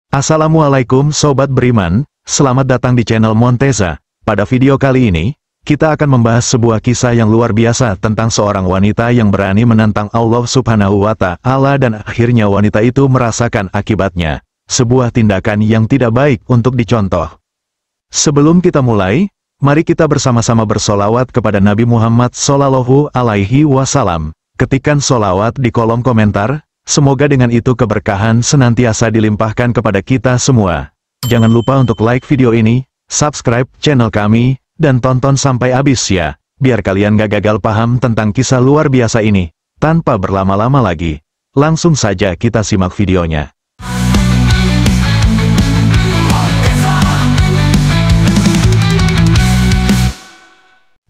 Assalamualaikum Sobat Beriman, selamat datang di channel Monteza. Pada video kali ini, kita akan membahas sebuah kisah yang luar biasa tentang seorang wanita yang berani menantang Allah Subhanahu wa Ta'ala dan akhirnya wanita itu merasakan akibatnya. Sebuah tindakan yang tidak baik untuk dicontoh. Sebelum kita mulai, mari kita bersama-sama bersolawat kepada Nabi Muhammad Sallallahu Alaihi Wasallam. Ketikkan solawat di kolom komentar. Semoga dengan itu keberkahan senantiasa dilimpahkan kepada kita semua. Jangan lupa untuk like video ini, subscribe channel kami, dan tonton sampai habis ya, biar kalian gak gagal paham tentang kisah luar biasa ini. Tanpa berlama-lama lagi, langsung saja kita simak videonya.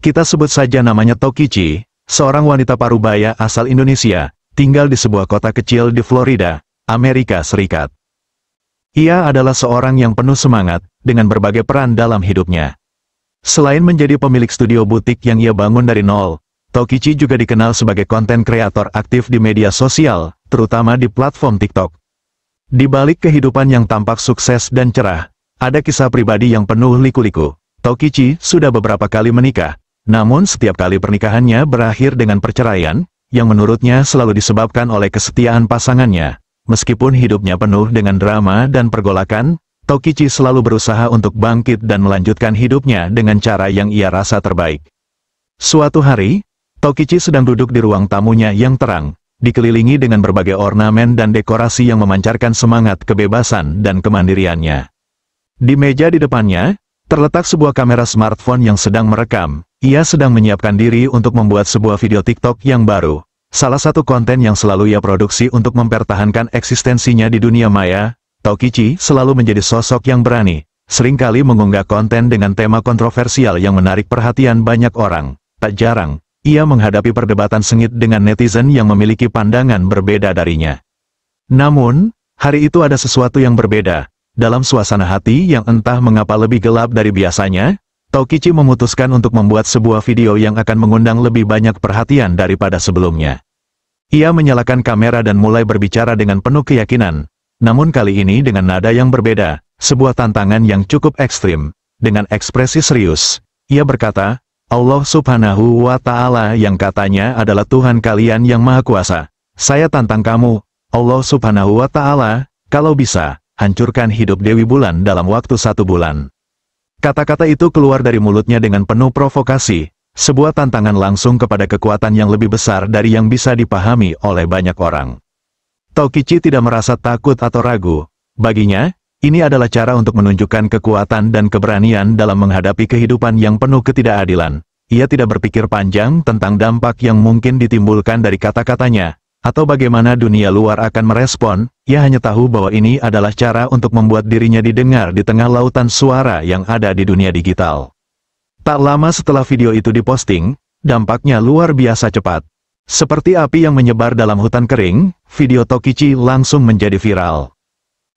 Kita sebut saja namanya Tokichi, seorang wanita parubaya asal Indonesia. Tinggal di sebuah kota kecil di Florida, Amerika Serikat. Ia adalah seorang yang penuh semangat, dengan berbagai peran dalam hidupnya. Selain menjadi pemilik studio butik yang ia bangun dari nol, Tokichi juga dikenal sebagai konten kreator aktif di media sosial, terutama di platform TikTok. Di balik kehidupan yang tampak sukses dan cerah, ada kisah pribadi yang penuh liku-liku. Tokichi sudah beberapa kali menikah, namun setiap kali pernikahannya berakhir dengan perceraian, yang menurutnya selalu disebabkan oleh kesetiaan pasangannya. Meskipun hidupnya penuh dengan drama dan pergolakan, Tokichi selalu berusaha untuk bangkit dan melanjutkan hidupnya dengan cara yang ia rasa terbaik. Suatu hari, Tokichi sedang duduk di ruang tamunya yang terang, dikelilingi dengan berbagai ornamen dan dekorasi yang memancarkan semangat kebebasan dan kemandiriannya. Di meja di depannya, terletak sebuah kamera smartphone yang sedang merekam. Ia sedang menyiapkan diri untuk membuat sebuah video TikTok yang baru. Salah satu konten yang selalu ia produksi untuk mempertahankan eksistensinya di dunia maya, Tokichi selalu menjadi sosok yang berani, seringkali mengunggah konten dengan tema kontroversial yang menarik perhatian banyak orang. Tak jarang, ia menghadapi perdebatan sengit dengan netizen yang memiliki pandangan berbeda darinya. Namun, hari itu ada sesuatu yang berbeda. Dalam suasana hati yang entah mengapa lebih gelap dari biasanya, Tokichi memutuskan untuk membuat sebuah video yang akan mengundang lebih banyak perhatian daripada sebelumnya. Ia menyalakan kamera dan mulai berbicara dengan penuh keyakinan. Namun kali ini dengan nada yang berbeda, sebuah tantangan yang cukup ekstrim. Dengan ekspresi serius, ia berkata, Allah Subhanahu wa Ta'ala yang katanya adalah Tuhan kalian yang Maha Kuasa. Saya tantang kamu, Allah Subhanahu wa Ta'ala, kalau bisa, hancurkan hidup Dewi Bulan dalam waktu 1 bulan. Kata-kata itu keluar dari mulutnya dengan penuh provokasi, sebuah tantangan langsung kepada kekuatan yang lebih besar dari yang bisa dipahami oleh banyak orang. Tokichi tidak merasa takut atau ragu. Baginya, ini adalah cara untuk menunjukkan kekuatan dan keberanian dalam menghadapi kehidupan yang penuh ketidakadilan. Ia tidak berpikir panjang tentang dampak yang mungkin ditimbulkan dari kata-katanya, atau bagaimana dunia luar akan merespon. Ia hanya tahu bahwa ini adalah cara untuk membuat dirinya didengar di tengah lautan suara yang ada di dunia digital. Tak lama setelah video itu diposting, dampaknya luar biasa cepat. Seperti api yang menyebar dalam hutan kering, video Tokichi langsung menjadi viral.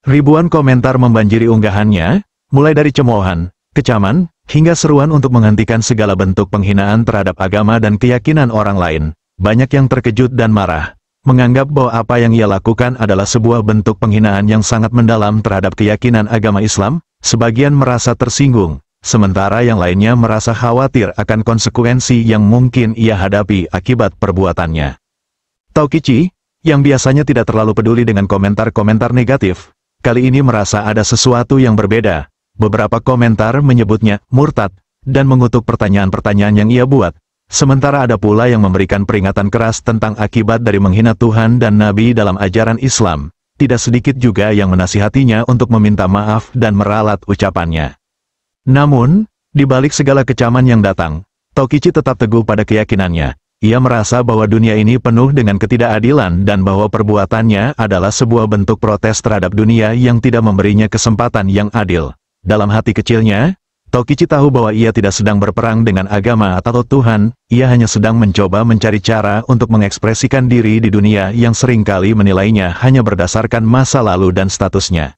Ribuan komentar membanjiri unggahannya, mulai dari cemoohan, kecaman, hingga seruan untuk menghentikan segala bentuk penghinaan terhadap agama dan keyakinan orang lain. Banyak yang terkejut dan marah, menganggap bahwa apa yang ia lakukan adalah sebuah bentuk penghinaan yang sangat mendalam terhadap keyakinan agama Islam. Sebagian merasa tersinggung, sementara yang lainnya merasa khawatir akan konsekuensi yang mungkin ia hadapi akibat perbuatannya. Tokichi, yang biasanya tidak terlalu peduli dengan komentar-komentar negatif, kali ini merasa ada sesuatu yang berbeda. Beberapa komentar menyebutnya murtad, dan mengutuk pertanyaan-pertanyaan yang ia buat. Sementara ada pula yang memberikan peringatan keras tentang akibat dari menghina Tuhan dan Nabi dalam ajaran Islam. Tidak sedikit juga yang menasihatinya untuk meminta maaf dan meralat ucapannya. Namun, di balik segala kecaman yang datang, Tokichi tetap teguh pada keyakinannya. Ia merasa bahwa dunia ini penuh dengan ketidakadilan dan bahwa perbuatannya adalah sebuah bentuk protes terhadap dunia yang tidak memberinya kesempatan yang adil. Dalam hati kecilnya, Tokichi tahu bahwa ia tidak sedang berperang dengan agama atau Tuhan, ia hanya sedang mencoba mencari cara untuk mengekspresikan diri di dunia yang seringkali menilainya hanya berdasarkan masa lalu dan statusnya.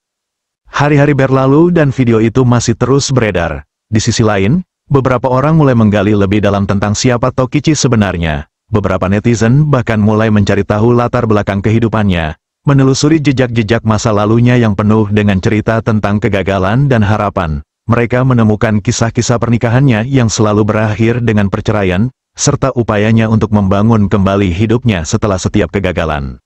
Hari-hari berlalu dan video itu masih terus beredar. Di sisi lain, beberapa orang mulai menggali lebih dalam tentang siapa Tokichi sebenarnya. Beberapa netizen bahkan mulai mencari tahu latar belakang kehidupannya. Menelusuri jejak-jejak masa lalunya yang penuh dengan cerita tentang kegagalan dan harapan, mereka menemukan kisah-kisah pernikahannya yang selalu berakhir dengan perceraian, serta upayanya untuk membangun kembali hidupnya setelah setiap kegagalan.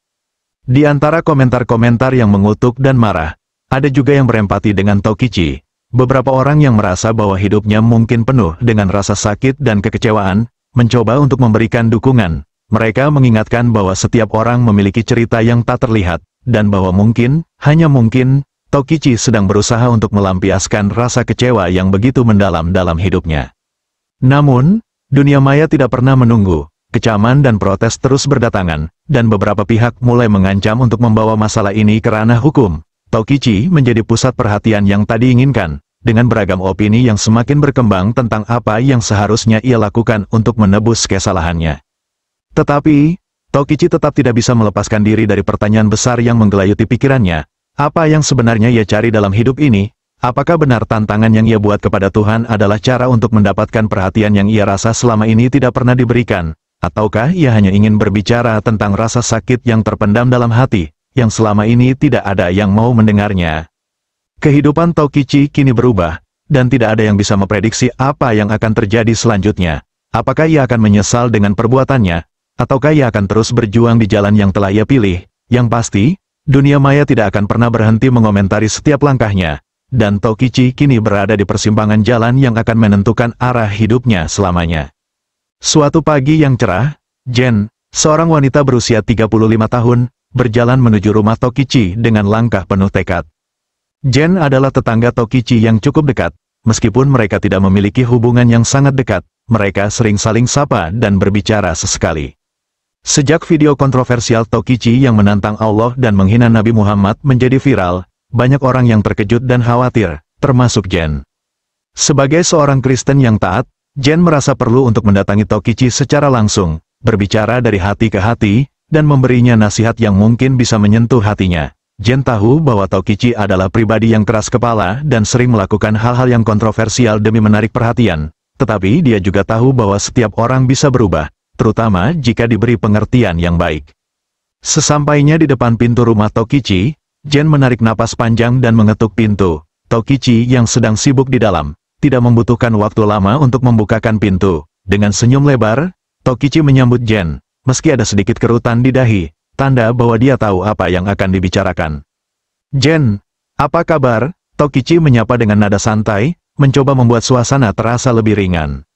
Di antara komentar-komentar yang mengutuk dan marah, ada juga yang berempati dengan Tokichi. Beberapa orang yang merasa bahwa hidupnya mungkin penuh dengan rasa sakit dan kekecewaan, mencoba untuk memberikan dukungan. Mereka mengingatkan bahwa setiap orang memiliki cerita yang tak terlihat, dan bahwa mungkin, hanya mungkin, Tokichi sedang berusaha untuk melampiaskan rasa kecewa yang begitu mendalam dalam hidupnya. Namun, dunia maya tidak pernah menunggu. Kecaman dan protes terus berdatangan, dan beberapa pihak mulai mengancam untuk membawa masalah ini ke ranah hukum. Tokichi menjadi pusat perhatian yang tak diinginkan, dengan beragam opini yang semakin berkembang tentang apa yang seharusnya ia lakukan untuk menebus kesalahannya. Tetapi, Tokichi tetap tidak bisa melepaskan diri dari pertanyaan besar yang menggelayuti pikirannya. Apa yang sebenarnya ia cari dalam hidup ini? Apakah benar tantangan yang ia buat kepada Tuhan adalah cara untuk mendapatkan perhatian yang ia rasa selama ini tidak pernah diberikan? Ataukah ia hanya ingin berbicara tentang rasa sakit yang terpendam dalam hati, yang selama ini tidak ada yang mau mendengarnya? Kehidupan Tokichi kini berubah, dan tidak ada yang bisa memprediksi apa yang akan terjadi selanjutnya. Apakah ia akan menyesal dengan perbuatannya? Ataukah ia akan terus berjuang di jalan yang telah ia pilih? Yang pasti, dunia maya tidak akan pernah berhenti mengomentari setiap langkahnya, dan Tokichi kini berada di persimpangan jalan yang akan menentukan arah hidupnya selamanya. Suatu pagi yang cerah, Jen, seorang wanita berusia 35 tahun, berjalan menuju rumah Tokichi dengan langkah penuh tekad. Jen adalah tetangga Tokichi yang cukup dekat. Meskipun mereka tidak memiliki hubungan yang sangat dekat, mereka sering saling sapa dan berbicara sesekali. Sejak video kontroversial Tokichi yang menantang Allah dan menghina Nabi Muhammad menjadi viral, banyak orang yang terkejut dan khawatir, termasuk Jen. Sebagai seorang Kristen yang taat, Jen merasa perlu untuk mendatangi Tokichi secara langsung, berbicara dari hati ke hati, dan memberinya nasihat yang mungkin bisa menyentuh hatinya. Jen tahu bahwa Tokichi adalah pribadi yang keras kepala dan sering melakukan hal-hal yang kontroversial demi menarik perhatian, tetapi dia juga tahu bahwa setiap orang bisa berubah, terutama jika diberi pengertian yang baik. Sesampainya di depan pintu rumah Tokichi, Jen menarik napas panjang dan mengetuk pintu. Tokichi yang sedang sibuk di dalam, tidak membutuhkan waktu lama untuk membukakan pintu. Dengan senyum lebar, Tokichi menyambut Jen, meski ada sedikit kerutan di dahi, tanda bahwa dia tahu apa yang akan dibicarakan. Jen, apa kabar? Tokichi menyapa dengan nada santai, mencoba membuat suasana terasa lebih ringan.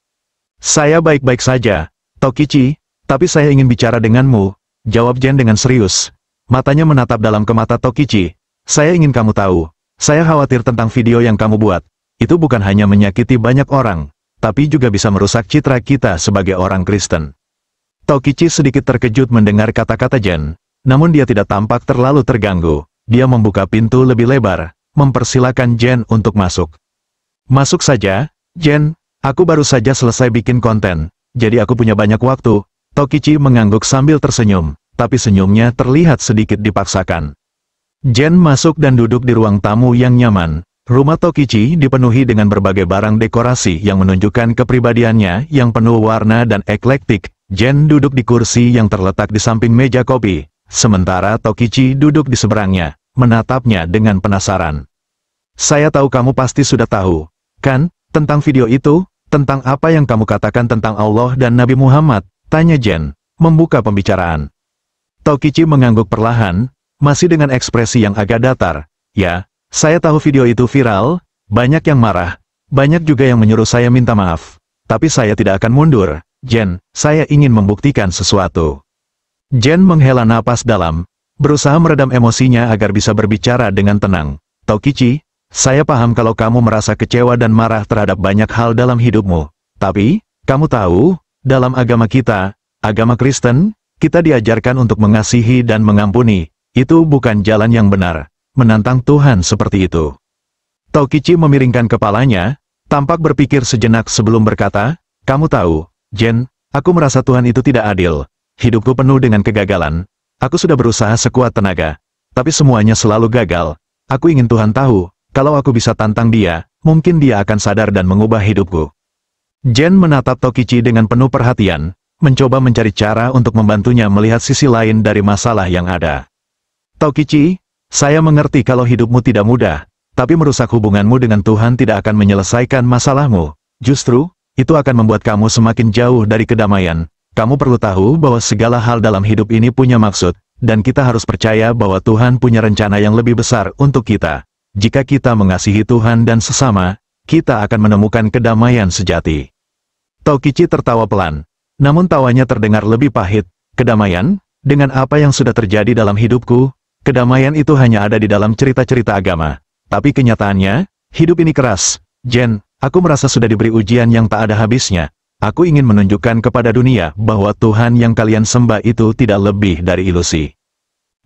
Saya baik-baik saja, Tokichi, tapi saya ingin bicara denganmu, jawab Jen dengan serius. Matanya menatap dalam ke mata Tokichi. Saya ingin kamu tahu, saya khawatir tentang video yang kamu buat. Itu bukan hanya menyakiti banyak orang, tapi juga bisa merusak citra kita sebagai orang Kristen. Tokichi sedikit terkejut mendengar kata-kata Jen, namun dia tidak tampak terlalu terganggu. Dia membuka pintu lebih lebar, mempersilakan Jen untuk masuk. Masuk saja, Jen, aku baru saja selesai bikin konten, jadi aku punya banyak waktu. Tokichi mengangguk sambil tersenyum, tapi senyumnya terlihat sedikit dipaksakan. Jen masuk dan duduk di ruang tamu yang nyaman. Rumah Tokichi dipenuhi dengan berbagai barang dekorasi yang menunjukkan kepribadiannya yang penuh warna dan eklektik. Jen duduk di kursi yang terletak di samping meja kopi, sementara Tokichi duduk di seberangnya, menatapnya dengan penasaran. Saya tahu kamu pasti sudah tahu, kan, tentang video itu, tentang apa yang kamu katakan tentang Allah dan Nabi Muhammad, tanya Jen, membuka pembicaraan. Tokichi mengangguk perlahan, masih dengan ekspresi yang agak datar. Ya, saya tahu video itu viral, banyak yang marah, banyak juga yang menyuruh saya minta maaf. Tapi saya tidak akan mundur, Jen, saya ingin membuktikan sesuatu. Jen menghela napas dalam, berusaha meredam emosinya agar bisa berbicara dengan tenang. Tokichi, saya paham kalau kamu merasa kecewa dan marah terhadap banyak hal dalam hidupmu. Tapi, kamu tahu, dalam agama kita, agama Kristen, kita diajarkan untuk mengasihi dan mengampuni. Itu bukan jalan yang benar. Menantang Tuhan seperti itu. Tokichi memiringkan kepalanya, tampak berpikir sejenak sebelum berkata, kamu tahu, Jen, aku merasa Tuhan itu tidak adil. Hidupku penuh dengan kegagalan. Aku sudah berusaha sekuat tenaga, tapi semuanya selalu gagal. Aku ingin Tuhan tahu, kalau aku bisa tantang dia, mungkin dia akan sadar dan mengubah hidupku. Jen menatap Tokichi dengan penuh perhatian, mencoba mencari cara untuk membantunya melihat sisi lain dari masalah yang ada. Tokichi, saya mengerti kalau hidupmu tidak mudah, tapi merusak hubunganmu dengan Tuhan tidak akan menyelesaikan masalahmu. Justru, itu akan membuat kamu semakin jauh dari kedamaian. Kamu perlu tahu bahwa segala hal dalam hidup ini punya maksud, dan kita harus percaya bahwa Tuhan punya rencana yang lebih besar untuk kita. Jika kita mengasihi Tuhan dan sesama, kita akan menemukan kedamaian sejati. Tokichi tertawa pelan, namun tawanya terdengar lebih pahit. Kedamaian? Dengan apa yang sudah terjadi dalam hidupku, kedamaian itu hanya ada di dalam cerita-cerita agama. Tapi kenyataannya, hidup ini keras. Jen, aku merasa sudah diberi ujian yang tak ada habisnya. Aku ingin menunjukkan kepada dunia bahwa Tuhan yang kalian sembah itu tidak lebih dari ilusi.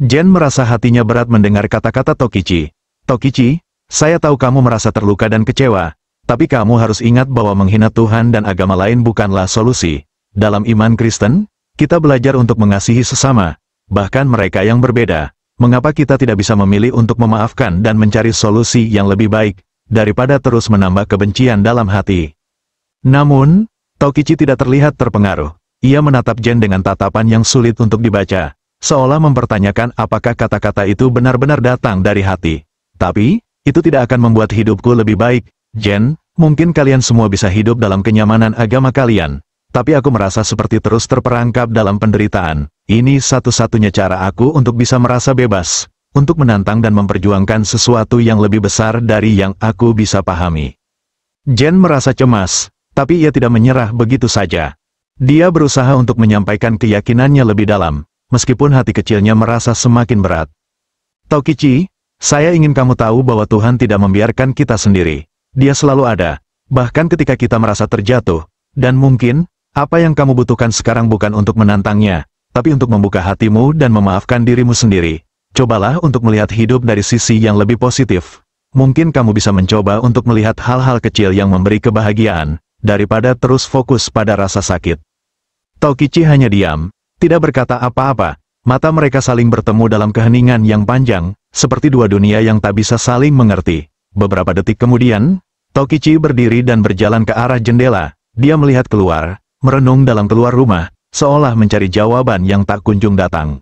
Jen merasa hatinya berat mendengar kata-kata Tokichi. Tokichi, saya tahu kamu merasa terluka dan kecewa, tapi kamu harus ingat bahwa menghina Tuhan dan agama lain bukanlah solusi. Dalam iman Kristen, kita belajar untuk mengasihi sesama, bahkan mereka yang berbeda. Mengapa kita tidak bisa memilih untuk memaafkan dan mencari solusi yang lebih baik, daripada terus menambah kebencian dalam hati? Namun, Tokichi tidak terlihat terpengaruh. Ia menatap Jen dengan tatapan yang sulit untuk dibaca, seolah mempertanyakan apakah kata-kata itu benar-benar datang dari hati. Tapi, itu tidak akan membuat hidupku lebih baik. Jen, mungkin kalian semua bisa hidup dalam kenyamanan agama kalian, tapi aku merasa seperti terus terperangkap dalam penderitaan. Ini satu-satunya cara aku untuk bisa merasa bebas, untuk menantang dan memperjuangkan sesuatu yang lebih besar dari yang aku bisa pahami. Jen merasa cemas, tapi ia tidak menyerah begitu saja. Dia berusaha untuk menyampaikan keyakinannya lebih dalam, meskipun hati kecilnya merasa semakin berat. Tokichi, saya ingin kamu tahu bahwa Tuhan tidak membiarkan kita sendiri. Dia selalu ada, bahkan ketika kita merasa terjatuh. Dan mungkin, apa yang kamu butuhkan sekarang bukan untuk menantangnya, tapi untuk membuka hatimu dan memaafkan dirimu sendiri. Cobalah untuk melihat hidup dari sisi yang lebih positif. Mungkin kamu bisa mencoba untuk melihat hal-hal kecil yang memberi kebahagiaan, daripada terus fokus pada rasa sakit. Tokichi hanya diam, tidak berkata apa-apa. Mata mereka saling bertemu dalam keheningan yang panjang, seperti dua dunia yang tak bisa saling mengerti. Beberapa detik kemudian, Tokichi berdiri dan berjalan ke arah jendela. Dia melihat keluar, merenung dalam keluar rumah, seolah mencari jawaban yang tak kunjung datang.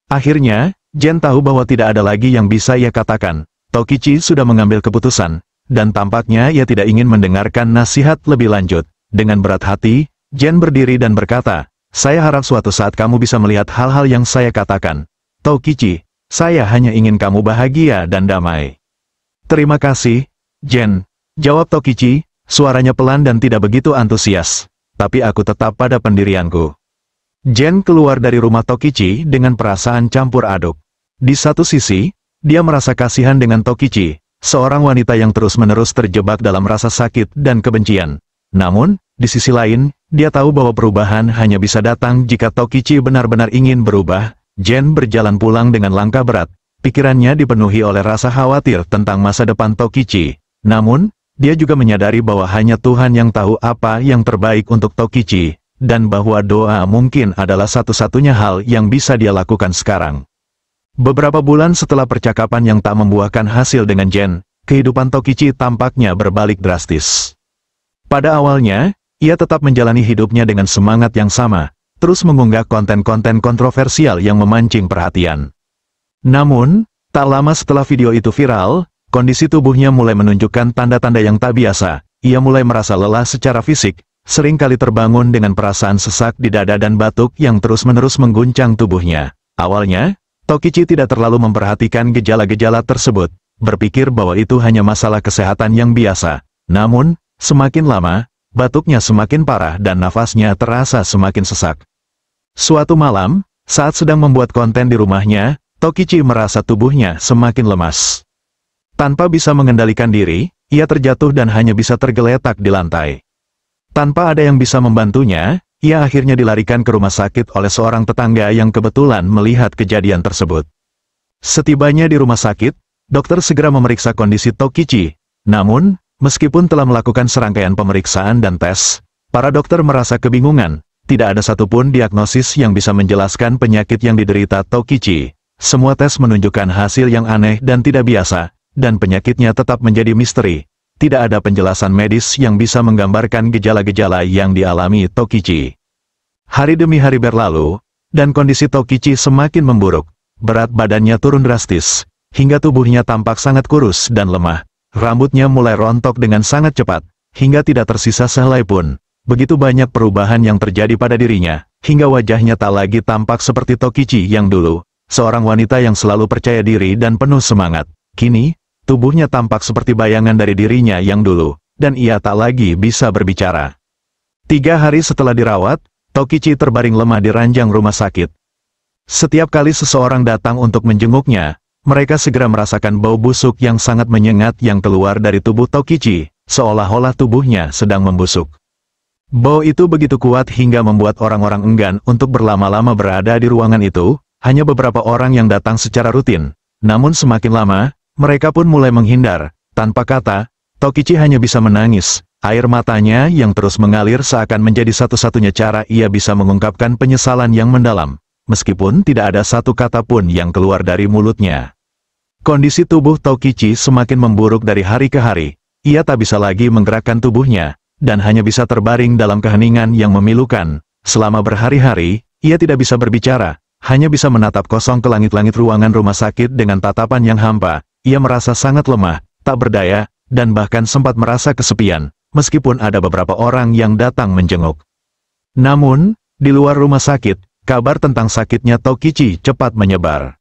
Akhirnya, Jen tahu bahwa tidak ada lagi yang bisa ia katakan. Tokichi sudah mengambil keputusan, dan tampaknya ia tidak ingin mendengarkan nasihat lebih lanjut. Dengan berat hati, Jen berdiri dan berkata, saya harap suatu saat kamu bisa melihat hal-hal yang saya katakan. Tokichi, saya hanya ingin kamu bahagia dan damai. Terima kasih, Jen, jawab Tokichi, suaranya pelan dan tidak begitu antusias. Tapi aku tetap pada pendirianku. Jen keluar dari rumah Tokichi dengan perasaan campur aduk. Di satu sisi, dia merasa kasihan dengan Tokichi, seorang wanita yang terus-menerus terjebak dalam rasa sakit dan kebencian. Namun, di sisi lain, dia tahu bahwa perubahan hanya bisa datang jika Tokichi benar-benar ingin berubah. Jen berjalan pulang dengan langkah berat. Pikirannya dipenuhi oleh rasa khawatir tentang masa depan Tokichi. Namun, dia juga menyadari bahwa hanya Tuhan yang tahu apa yang terbaik untuk Tokichi, dan bahwa doa mungkin adalah satu-satunya hal yang bisa dia lakukan sekarang. Beberapa bulan setelah percakapan yang tak membuahkan hasil dengan Jen, kehidupan Tokichi tampaknya berbalik drastis. Pada awalnya, ia tetap menjalani hidupnya dengan semangat yang sama, terus mengunggah konten-konten kontroversial yang memancing perhatian. Namun, tak lama setelah video itu viral, kondisi tubuhnya mulai menunjukkan tanda-tanda yang tak biasa. Ia mulai merasa lelah secara fisik, sering kali terbangun dengan perasaan sesak di dada dan batuk yang terus-menerus mengguncang tubuhnya. Awalnya, Tokichi tidak terlalu memperhatikan gejala-gejala tersebut, berpikir bahwa itu hanya masalah kesehatan yang biasa. Namun, semakin lama, batuknya semakin parah dan nafasnya terasa semakin sesak. Suatu malam, saat sedang membuat konten di rumahnya, Tokichi merasa tubuhnya semakin lemas. Tanpa bisa mengendalikan diri, ia terjatuh dan hanya bisa tergeletak di lantai. Tanpa ada yang bisa membantunya, ia akhirnya dilarikan ke rumah sakit oleh seorang tetangga yang kebetulan melihat kejadian tersebut. Setibanya di rumah sakit, dokter segera memeriksa kondisi Tokichi. Namun, meskipun telah melakukan serangkaian pemeriksaan dan tes, para dokter merasa kebingungan. Tidak ada satupun diagnosis yang bisa menjelaskan penyakit yang diderita Tokichi. Semua tes menunjukkan hasil yang aneh dan tidak biasa, dan penyakitnya tetap menjadi misteri. Tidak ada penjelasan medis yang bisa menggambarkan gejala-gejala yang dialami Tokichi. Hari demi hari berlalu, dan kondisi Tokichi semakin memburuk. berat badannya turun drastis, hingga tubuhnya tampak sangat kurus dan lemah. Rambutnya mulai rontok dengan sangat cepat, hingga tidak tersisa sehelai pun. Begitu banyak perubahan yang terjadi pada dirinya, hingga wajahnya tak lagi tampak seperti Tokichi yang dulu, seorang wanita yang selalu percaya diri dan penuh semangat. Kini, tubuhnya tampak seperti bayangan dari dirinya yang dulu, dan ia tak lagi bisa berbicara. 3 hari setelah dirawat, Tokichi terbaring lemah di ranjang rumah sakit. Setiap kali seseorang datang untuk menjenguknya, mereka segera merasakan bau busuk yang sangat menyengat yang keluar dari tubuh Tokichi, seolah-olah tubuhnya sedang membusuk. Bau itu begitu kuat hingga membuat orang-orang enggan untuk berlama-lama berada di ruangan itu. Hanya beberapa orang yang datang secara rutin. Namun semakin lama, mereka pun mulai menghindar. Tanpa kata, Tokichi hanya bisa menangis. Air matanya yang terus mengalir seakan menjadi satu-satunya cara ia bisa mengungkapkan penyesalan yang mendalam. Meskipun tidak ada satu kata pun yang keluar dari mulutnya. Kondisi tubuh Tokichi semakin memburuk dari hari ke hari. Ia tak bisa lagi menggerakkan tubuhnya, dan hanya bisa terbaring dalam keheningan yang memilukan. Selama berhari-hari, ia tidak bisa berbicara, hanya bisa menatap kosong ke langit-langit ruangan rumah sakit dengan tatapan yang hampa. Ia merasa sangat lemah, tak berdaya, dan bahkan sempat merasa kesepian, meskipun ada beberapa orang yang datang menjenguk. Namun, di luar rumah sakit, kabar tentang sakitnya Tokichi cepat menyebar.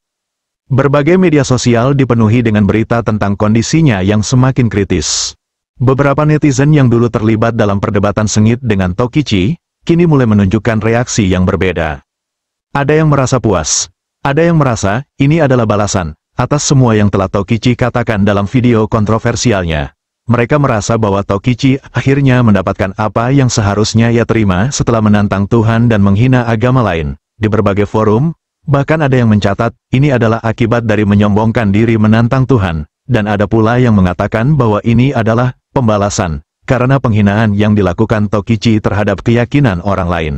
Berbagai media sosial dipenuhi dengan berita tentang kondisinya yang semakin kritis. Beberapa netizen yang dulu terlibat dalam perdebatan sengit dengan Tokichi, kini mulai menunjukkan reaksi yang berbeda. Ada yang merasa puas, ada yang merasa ini adalah balasan atas semua yang telah Tokichi katakan dalam video kontroversialnya. Mereka merasa bahwa Tokichi akhirnya mendapatkan apa yang seharusnya ia terima setelah menantang Tuhan dan menghina agama lain. Di berbagai forum, bahkan ada yang mencatat, ini adalah akibat dari menyombongkan diri menantang Tuhan, dan ada pula yang mengatakan bahwa ini adalah pembalasan, karena penghinaan yang dilakukan Tokichi terhadap keyakinan orang lain.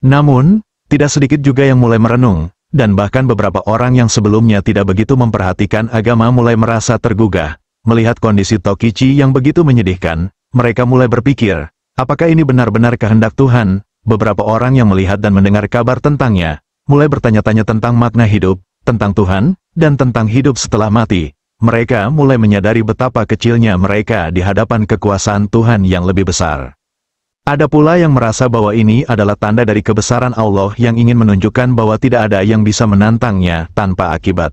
Namun, tidak sedikit juga yang mulai merenung, dan bahkan beberapa orang yang sebelumnya tidak begitu memperhatikan agama mulai merasa tergugah. Melihat kondisi Tokichi yang begitu menyedihkan, mereka mulai berpikir, apakah ini benar-benar kehendak Tuhan? Beberapa orang yang melihat dan mendengar kabar tentangnya, mulai bertanya-tanya tentang makna hidup, tentang Tuhan, dan tentang hidup setelah mati. Mereka mulai menyadari betapa kecilnya mereka di hadapan kekuasaan Tuhan yang lebih besar. Ada pula yang merasa bahwa ini adalah tanda dari kebesaran Allah yang ingin menunjukkan bahwa tidak ada yang bisa menantangnya tanpa akibat.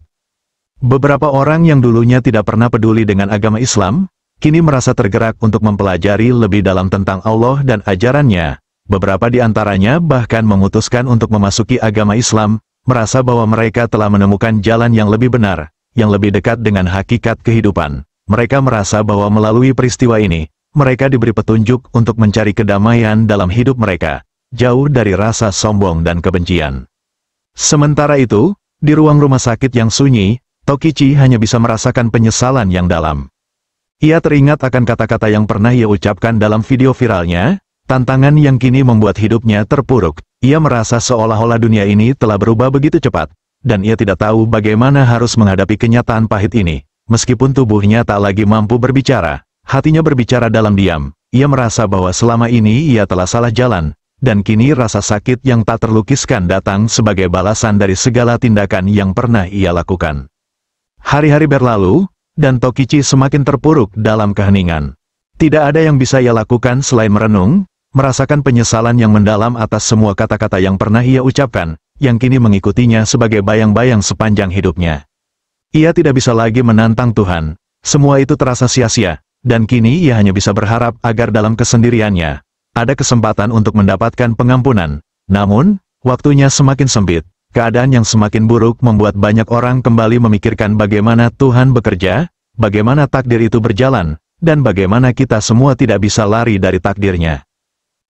Beberapa orang yang dulunya tidak pernah peduli dengan agama Islam, kini merasa tergerak untuk mempelajari lebih dalam tentang Allah dan ajarannya. Beberapa di antaranya bahkan memutuskan untuk memasuki agama Islam, merasa bahwa mereka telah menemukan jalan yang lebih benar, yang lebih dekat dengan hakikat kehidupan. Mereka merasa bahwa melalui peristiwa ini, mereka diberi petunjuk untuk mencari kedamaian dalam hidup mereka, jauh dari rasa sombong dan kebencian. Sementara itu, di ruang rumah sakit yang sunyi, Tokichi hanya bisa merasakan penyesalan yang dalam. Ia teringat akan kata-kata yang pernah ia ucapkan dalam video viralnya, tantangan yang kini membuat hidupnya terpuruk. Ia merasa seolah-olah dunia ini telah berubah begitu cepat, dan ia tidak tahu bagaimana harus menghadapi kenyataan pahit ini. Meskipun tubuhnya tak lagi mampu berbicara, hatinya berbicara dalam diam. Ia merasa bahwa selama ini ia telah salah jalan, dan kini rasa sakit yang tak terlukiskan datang sebagai balasan dari segala tindakan yang pernah ia lakukan. Hari-hari berlalu, dan Tokichi semakin terpuruk dalam keheningan. Tidak ada yang bisa ia lakukan selain merenung, merasakan penyesalan yang mendalam atas semua kata-kata yang pernah ia ucapkan, yang kini mengikutinya sebagai bayang-bayang sepanjang hidupnya. Ia tidak bisa lagi menantang Tuhan. Semua itu terasa sia-sia, dan kini ia hanya bisa berharap agar dalam kesendiriannya, ada kesempatan untuk mendapatkan pengampunan. Namun, waktunya semakin sempit. Keadaan yang semakin buruk membuat banyak orang kembali memikirkan bagaimana Tuhan bekerja, bagaimana takdir itu berjalan, dan bagaimana kita semua tidak bisa lari dari takdirnya.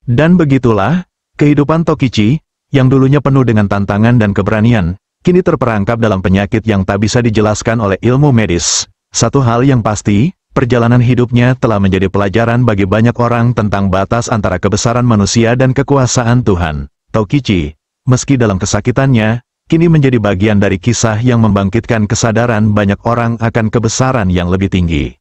Dan begitulah, kehidupan Tokichi, yang dulunya penuh dengan tantangan dan keberanian, kini terperangkap dalam penyakit yang tak bisa dijelaskan oleh ilmu medis. Satu hal yang pasti, perjalanan hidupnya telah menjadi pelajaran bagi banyak orang tentang batas antara kebesaran manusia dan kekuasaan Tuhan. Tokichi, meski dalam kesakitannya, kini menjadi bagian dari kisah yang membangkitkan kesadaran banyak orang akan kebesaran yang lebih tinggi.